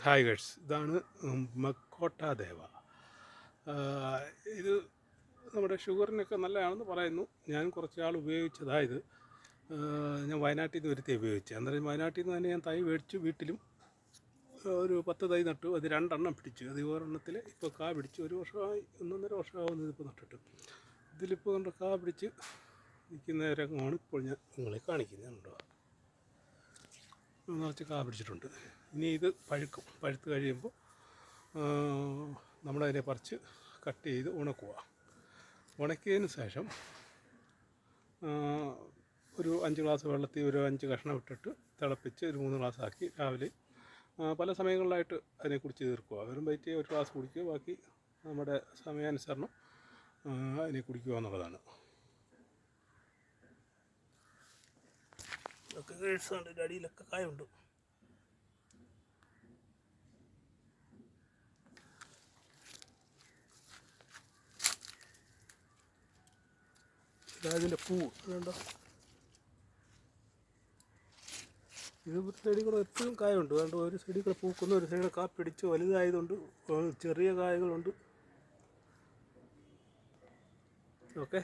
Hi guys, ഇതാണ് മക്കോട്ട ദേവ. ഇത് നമ്മുടെ ഷുഗറിനൊക്കെ നല്ലതാണെന്ന് പറയുന്നു. ഞാൻ കുറച്ച് നാൾ ഉപയോഗിച്ചതായത് ഞാൻ വയനാട്ടിൽ നിന്ന് ഒരു തൈ ഉപയോഗിച്ചത്. അന്നേരം വയനാട്ടിൽ നിന്ന് തന്നെ ഞാൻ തൈ മേടിച്ചു. വീട്ടിലും ഒരു 10 തൈ നട്ടു. അത് 2 എണ്ണം പിടിച്ചു. അത് ഒരെണ്ണത്തിൽ ഇപ്പോൾ കാ പിടിച്ചു. 1 വർഷമായി, 1.5 വർഷമാകുന്നത് ഇതിപ്പോൾ നട്ടിട്ട്. ഇതിലിപ്പോൾ കൊണ്ട് കാ പിടിച്ച് നിൽക്കുന്ന രംഗമാണ് ഇപ്പോൾ ഞാൻ നിങ്ങളെ കാണിക്കുന്നുണ്ടോ. നിറച്ച് കാ പിടിച്ചിട്ടുണ്ട്. ഇനി ഇത് പഴുത്ത് കഴിയുമ്പോൾ നമ്മളതിനെ പറിച്ച് കട്ട് ചെയ്ത് ഉണക്കുക. ഉണക്കിയതിന് ശേഷം ഒരു 5 ഗ്ലാസ് വെള്ളത്തിൽ ഒരു 5 കഷ്ണം ഇട്ടിട്ട് തിളപ്പിച്ച് ഒരു 3 ഗ്ലാസ് ആക്കി രാവിലെ പല സമയങ്ങളിലായിട്ട് അതിനെ കുടിച്ച് തീർക്കുക. വെറും വയറ്റിൽ ഒരു ഗ്ലാസ് കുടിക്കുക, ബാക്കി നമ്മുടെ സമയാനുസരണം അതിനെ കുടിക്കുക എന്നുള്ളതാണ്. ഇതൊക്കെ കേഴ്സുണ്ട്, അടിയിലൊക്കെ കായുണ്ട്. അതിൻ്റെ പൂ വേണ്ട. ഇത് ഒരു സൈഡിൽ കൂടെ എപ്പോഴും കായുണ്ട്. അതുകൊണ്ട് ഒരു സൈഡിൽ കൂടെ പൂക്കുന്ന, ഒരു സൈഡിൽ കാ പിടിച്ച് വലുതായതുകൊണ്ട് ചെറിയ കായകളുണ്ട്. ഓക്കെ.